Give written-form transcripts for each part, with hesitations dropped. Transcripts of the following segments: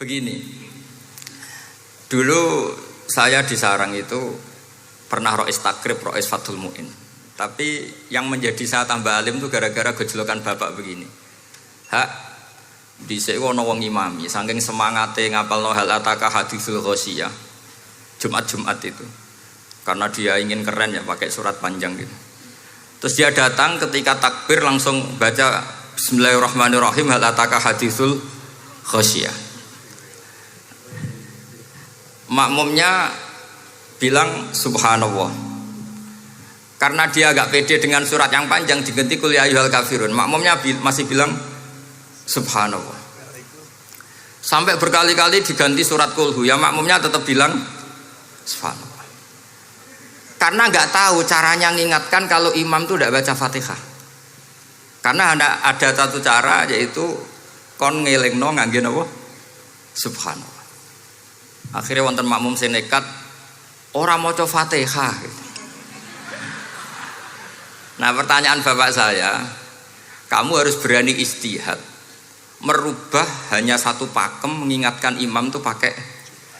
Begini, dulu saya di Sarang itu pernah rois takrib, rois Fathul Mu'in. Tapi yang menjadi saya tambah alim itu gara-gara gejolokan bapak begini. Hak, dhisik ana wong imami, saking semangate ngapalno hal ataka hadisul ghasyiyah. Jumat-Jumat itu. Karena dia ingin keren ya pakai surat panjang gitu. Terus dia datang ketika takbir langsung baca Bismillahirrahmanirrahim hal ataka hadisul ghasyiyah. Makmumnya bilang subhanallah. Karena dia agak pede dengan surat yang panjang diganti qul ya ayyuhal kafirun. Makmumnya masih bilang subhanallah. Sampai berkali-kali diganti surat kulhu, ya makmumnya tetap bilang subhanallah. Karena nggak tahu caranya mengingatkan kalau imam itu tidak baca Fatihah. Karena ada satu cara yaitu kon ngelingno ngangge napa? Subhanallah. Akhirnya wonten makmum sing nekat ora maca Fatihah. Nah, pertanyaan bapak saya, kamu harus berani ijtihad merubah hanya satu pakem mengingatkan imam itu pakai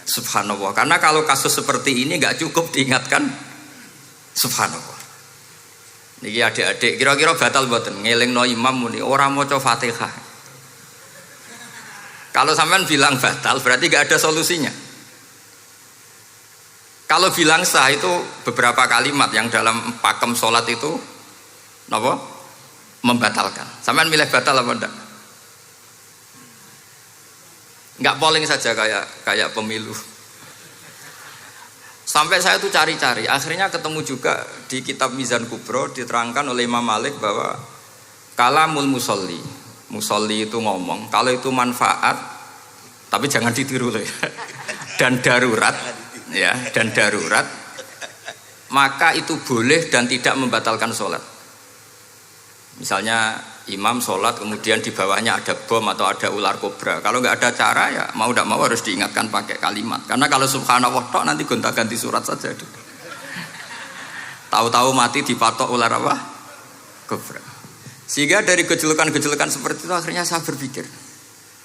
subhanallah. Karena kalau kasus seperti ini nggak cukup diingatkan subhanallah. Niki adik-adik kira-kira batal mboten ngelingno imam muni ora maca Fatihah. Kalau sampean bilang batal berarti nggak ada solusinya. Kalau bilang sah itu beberapa kalimat yang dalam pakem sholat itu apa? Membatalkan. Sampean milih batal apa enggak? Enggak polling saja kayak pemilu. Sampai saya tuh cari-cari, akhirnya ketemu juga di kitab Mizan Kubro diterangkan oleh Imam Malik bahwa kalamul musolli. Musolli itu ngomong, kalau itu manfaat, tapi jangan ditiru loh ya. Dan darurat. Ya, dan darurat maka itu boleh dan tidak membatalkan sholat. Misalnya imam sholat kemudian di bawahnya ada bom atau ada ular kobra, kalau nggak ada cara ya mau tidak mau harus diingatkan pakai kalimat. Karena kalau subhanallah tok nanti gonta-ganti surat saja. Tahu-tahu mati dipatok ular apa? Kobra. Sehingga dari gejolokan-gejolokan seperti itu akhirnya saya berpikir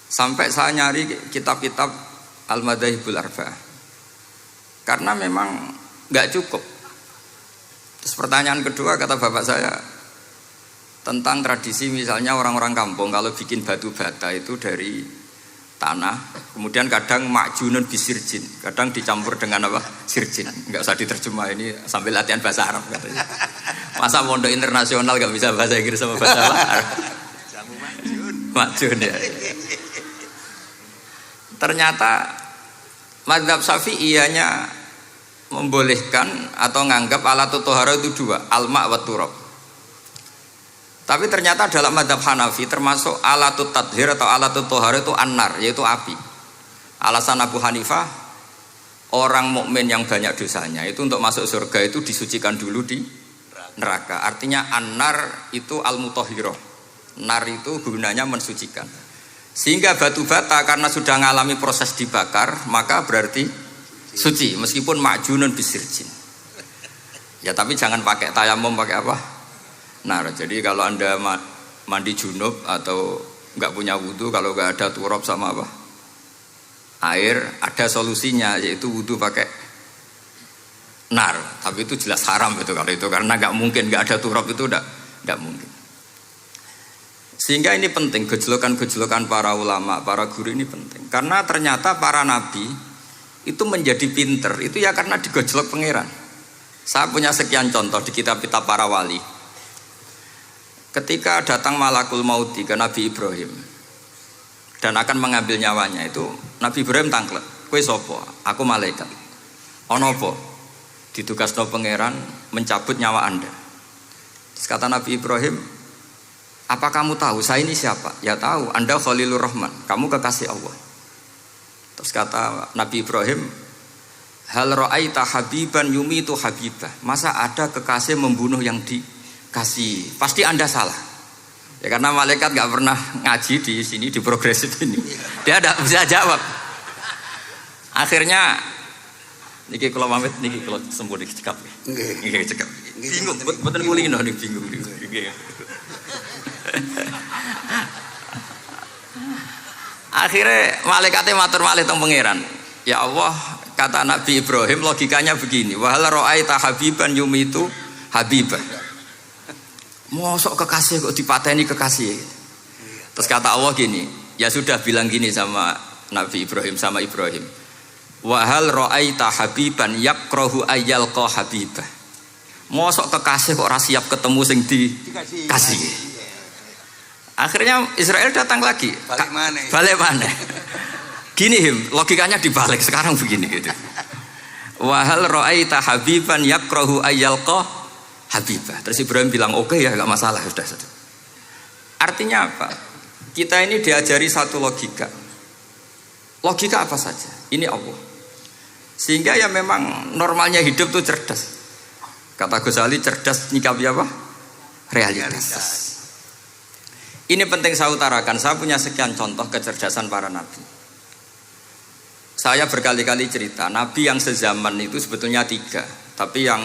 sampai saya nyari kitab-kitab Al-Madzhabul Arba'ah. Karena memang nggak cukup. Terus pertanyaan kedua kata bapak saya tentang tradisi misalnya orang-orang kampung kalau bikin batu bata itu dari tanah, kemudian kadang makjunun bisirjin, kadang dicampur dengan apa? Sirjin. Nggak usah diterjemah ini sambil latihan bahasa Arab katanya. Masa pondok internasional nggak bisa bahasa Inggris sama bahasa Arab? Makjun ya. Ternyata Madzhab Syafi'iyahnya membolehkan atau nganggap alat tohara itu dua, alma wa turab. Tapi ternyata dalam madzhab Hanafi termasuk alatut tathhir atau alatut tohara itu annar, yaitu api. Alasan Abu Hanifah, orang mukmin yang banyak dosanya itu untuk masuk surga itu disucikan dulu di neraka. Artinya annar itu al-mutahhirah. Nar itu gunanya mensucikan. Sehingga batu bata karena sudah mengalami proses dibakar maka berarti suci meskipun makjunun bisirjin. Ya tapi jangan pakai tayamum, pakai apa? Nah, jadi kalau anda mandi junub atau nggak punya wudhu, kalau nggak ada turab sama apa? Air, ada solusinya yaitu wudhu pakai nar. Tapi itu jelas haram itu kalau itu karena nggak mungkin nggak ada turab itu nggak mungkin. Sehingga ini penting, gejolokan-gejolokan para ulama, para guru ini penting. Karena ternyata para nabi itu menjadi pinter, itu ya karena digojlok pangeran. Saya punya sekian contoh di kitab-kitab para wali. Ketika datang malakul mauti ke Nabi Ibrahim dan akan mengambil nyawanya itu, Nabi Ibrahim tangklet, kowe sapa? Aku malaikat. Ono apa? Ditugasno pangeran mencabut nyawa Anda. Terus kata Nabi Ibrahim, apa kamu tahu saya ini siapa? Ya tahu, Anda Khalilur Rahman, kamu kekasih Allah. Terus kata Nabi Ibrahim, hal ra'aita habiban yumitu habibah. Masa ada kekasih membunuh yang dikasih? Pasti Anda salah. Ya karena malaikat gak pernah ngaji di sini, di progresif ini. Dia tidak bisa jawab. Akhirnya niki kula pamit, niki kula sembuh niki cekap. Nggih cekap. Bingung, mboten kulino niki bingung niki. Akhirnya malaikatnya matur malih teng pangeran. Ya Allah, kata Nabi Ibrahim logikanya begini, wahal ra'aita habiban yumitu habibah. Mosok kekasih kok dipateni kekasih. Terus kata Allah gini, ya sudah bilang gini sama Nabi Ibrahim sama Ibrahim. Wahal ra'aita habiban yakrahu ayyalqa habibah. Mosok kekasih kok ora siap ketemu sing dikasih. Akhirnya Israel datang lagi. Balik mana? Gini logikanya dibalik sekarang begini gitu. Wahal ra'aita habiban yakrahu ayyalqa habibah. Terus Ibrahim bilang oke ya enggak masalah sudah. Artinya apa? Kita ini diajari satu logika. Logika apa saja? Ini Allah. Sehingga ya memang normalnya hidup tuh cerdas. Kata Ghazali cerdas nyikapi apa? Realitas. Ini penting saya utarakan. Saya punya sekian contoh kecerdasan para nabi. Saya berkali-kali cerita, nabi yang sezaman itu sebetulnya 3, tapi yang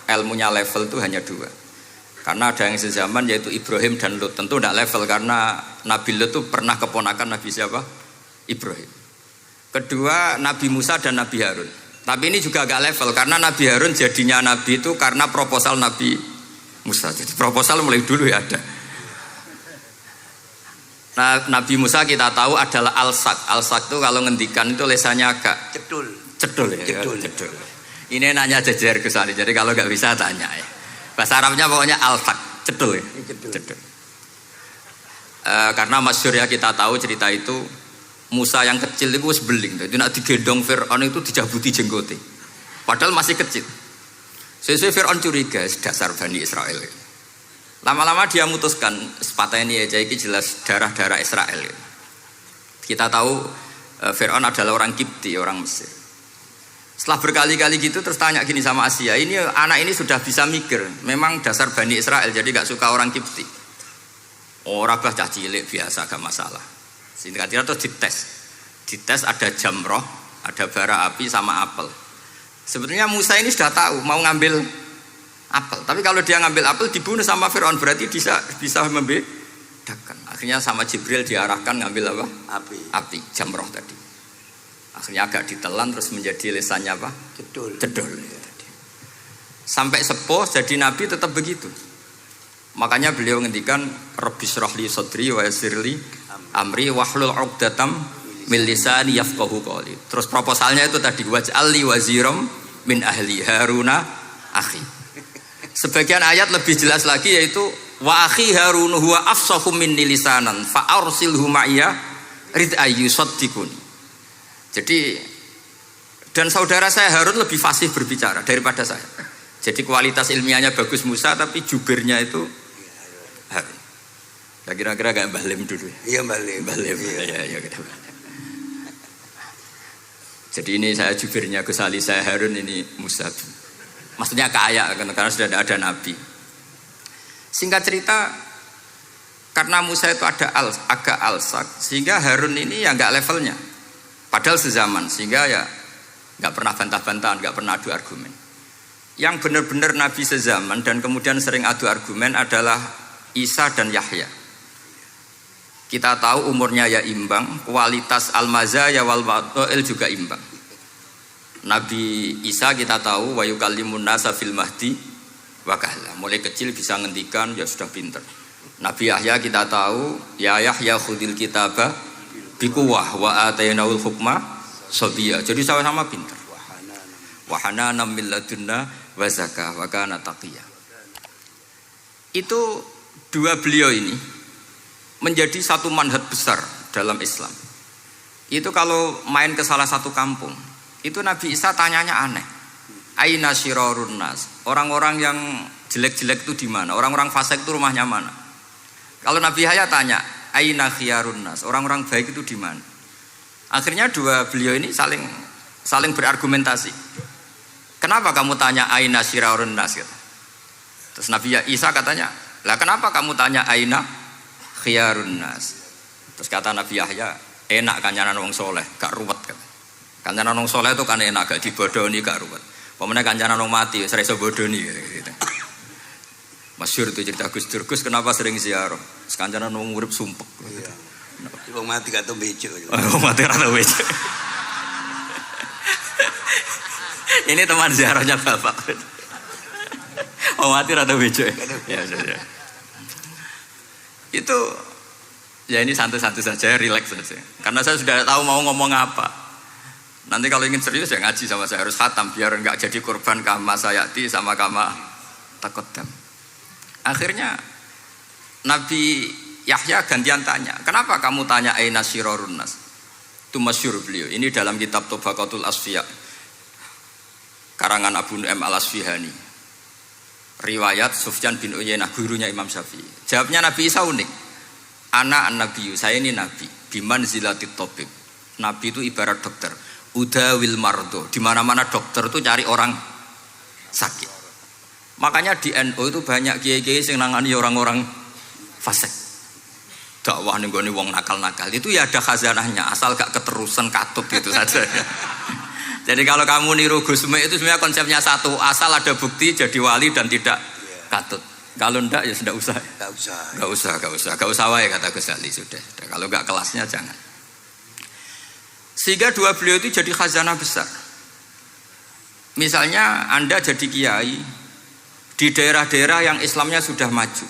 ilmunya level itu hanya 2. Karena ada yang sezaman yaitu Ibrahim dan Lut. Tentu tidak level karena Nabi Lut itu pernah keponakan Nabi siapa? Ibrahim. Kedua Nabi Musa dan Nabi Harun. Tapi ini juga agak level karena Nabi Harun jadinya Nabi itu karena proposal Nabi Musa. Jadi proposal mulai dulu ya ada. Nah, Nabi Musa kita tahu adalah al-sak. Al-sak itu kalau ngendikan itu lesannya agak cedul ya. Cedul. Ini nanya jejer ke sana. Jadi kalau nggak bisa tanya ya. Bahasa Arabnya pokoknya al-sak, cedul ya. Cedul. Karena masyhur ya kita tahu cerita itu Musa yang kecil itu sebeling. Jadi nak digendong Fir'aun itu dijabuti jenggote. Padahal masih kecil. Sesuai Fir'aun curiga dasar Bani Israel. Lama-lama dia memutuskan sepatah ini aja ini jelas darah-darah Israel. Kita tahu Fir'aun adalah orang Kipti, orang Mesir. Setelah berkali-kali gitu terus tanya gini sama Asia, ini anak ini sudah bisa mikir, memang dasar Bani Israel jadi gak suka orang Kipti. Orang bah cah cilik biasa gak masalah. Sehingga terus dites ada jamroh, ada bara api sama apel. Sebetulnya Musa ini sudah tahu mau ngambil apel, tapi kalau dia ngambil apel dibunuh sama Fir'aun berarti bisa membedakan. Akhirnya sama Jibril diarahkan ngambil apa? Api, jamroh tadi. Akhirnya agak ditelan terus menjadi lesannya apa? Cedul. Sampai sepuh jadi nabi tetap begitu. Makanya beliau ngendikan Rabbis shrahli sadri wa yassirli amri wahlul 'uqdatam min lisani yafqahu qawli. Terus proposalnya itu tadi waj'alli waziram min ahli Haruna akhi. Sebagian ayat lebih jelas lagi yaitu wa akhi Harun huwa afsahu minni lisanan fa arsilhu ma'iyya rid ayyusaddiqun. Jadi dan saudara saya Harun lebih fasih berbicara daripada saya. Jadi kualitas ilmiahnya bagus Musa tapi jubirnya itu Harun. Ya kira-kira kayak Mbah Lim dulu. Iya Mbah Lim. Ya. Jadi ini saya jubirnya Gus Ali, saya Harun, ini Musa. Maksudnya kaya karena sudah ada nabi. Singkat cerita karena Musa itu agak alsak sehingga Harun ini ya nggak levelnya. Padahal sezaman sehingga ya nggak pernah bantah-bantahan, nggak pernah adu argumen. Yang benar-benar nabi sezaman dan kemudian sering adu argumen adalah Isa dan Yahya. Kita tahu umurnya ya imbang, kualitas al-mazaya wal wa'il juga imbang. Nabi Isa kita tahu wa yukallimun nasa fil mahdi wa kahla. Mulai kecil bisa ngendikan ya sudah pinter. Nabi Yahya kita tahu ya Yahya khudil kitaba biquwah wa atainaul hukma sabiyya. Jadi sama-sama pinter. Wa hanana min ladunna wa zakah wa kana taqiyya. Itu dua beliau ini menjadi satu manhaj besar dalam Islam. Itu kalau main ke salah satu kampung itu Nabi Isa tanyanya aneh. Aina syirarun nas? Orang-orang yang jelek-jelek itu di mana? Orang-orang fasik itu rumahnya mana? Kalau Nabi Yahya tanya, aina khiyarun nas? Orang-orang baik itu di mana? Akhirnya dua beliau ini saling berargumentasi. Kenapa kamu tanya aina syirarun nas? Terus Nabi Isa katanya, lah kenapa kamu tanya aina khiyarun nas? Terus kata Nabi Yahya, enak kancanan wong soleh, gak ruwet kan? Kancanan wong soleh itu kan enak, gak dibodoni, gak ruwet. Pemene kancanan wong mati, sering bodoni gitu. Masyhur itu cerita Gus Dur, Gus kenapa sering ziarah? Kancanan wong urip sumpek. Gitu. Wong mati kata bejo. Oh, mati rata bejo. Ini teman ziarahnya Bapak. Oh, mati rata bejo. Ya, ya. Itu ya ini santai-santai saja, relax saja. Karena saya sudah tahu mau ngomong apa. Nanti kalau ingin serius ya ngaji sama saya, harus khatam biar enggak jadi korban kama sayati sama kama takoddam. Akhirnya Nabi Yahya gantian tanya, kenapa kamu tanya aina syirarun nas? Itu masyhur beliau. Ini dalam kitab Tobaqatul Asfiya karangan Abu Nu'aim Al-Asfihani. Riwayat Sufyan bin Uyainah, gurunya Imam Syafi'i. Jawabnya Nabi Isa unik. Ana an-nabiyyu, saya ini nabi. Biman zilatit tabib. Nabi itu ibarat dokter. Udawil mardo. Di mana-mana dokter itu cari orang sakit. Makanya di NU itu banyak kiai-kiai yang nangani orang-orang fasik. Dakwah nih gue wong nakal-nakal itu ya ada khazanahnya, asal gak keterusan katut gitu saja. Jadi kalau kamu niru Gusme itu sebenarnya konsepnya satu, asal ada bukti jadi wali dan tidak katut. Kalau ndak ya sudah usah. Gak usah wae kata Gus Ali sudah. Kalau gak kelasnya jangan. Sehingga dua beliau itu jadi khazanah besar. Misalnya Anda jadi kiai di daerah-daerah yang Islamnya sudah maju.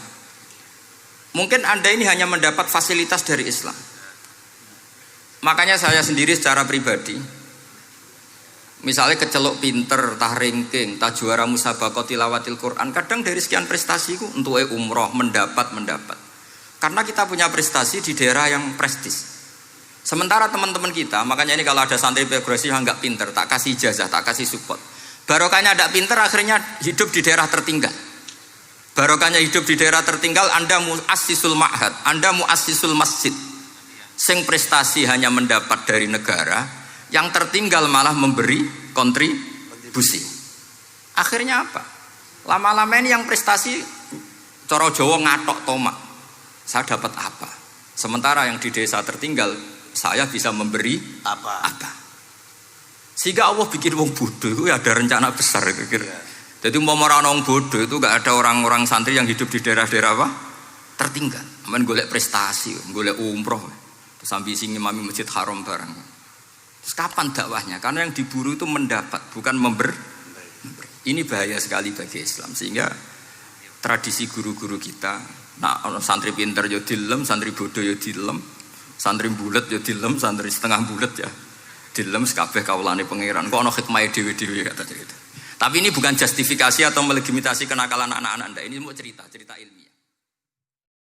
Mungkin Anda ini hanya mendapat fasilitas dari Islam. Makanya saya sendiri secara pribadi, misalnya kecelok pinter, tah ranking, tah juara musabaqah tilawatil Quran, kadang dari sekian prestasiku untuk umroh mendapat. Karena kita punya prestasi di daerah yang prestis. Sementara teman-teman kita, makanya ini kalau ada santri progresif yang nggak pinter, tak kasih ijazah, tak kasih support. Barokahnya tidak pinter, akhirnya hidup di daerah tertinggal. Barokahnya hidup di daerah tertinggal, Anda muassisul ma'had, Anda muassisul masjid. Sing prestasi hanya mendapat dari negara, yang tertinggal malah memberi kontribusi. Akhirnya apa? Lama-lama ini yang prestasi coro Jawa ngatok tomak. Saya dapat apa? Sementara yang di desa tertinggal, saya bisa memberi apa? Sehingga Allah bikin wong bodoh itu ya ada rencana besar kira-kira. Jadi mau orang bodoh itu gak ada orang-orang santri yang hidup di daerah-daerah apa? Tertinggal. Aman golek prestasi, golek umroh. Terus ambisi ngimami Masjid Haram barang. Terus kapan dakwahnya? Karena yang diburu itu mendapat, bukan memberi. Ini bahaya sekali bagi Islam. Sehingga tradisi guru-guru kita, nah santri pinter ya dilem, santri bodoh ya dilem, santri bulet ya dilem, santri setengah bulet ya dilem, sekabeh kaulane pangeran. Kok ana hikmahe dhewe-dhewe kata gitu. Tapi ini bukan justifikasi atau melegitimasi kenakalan anak-anak Anda. Ini mau cerita ilmiah.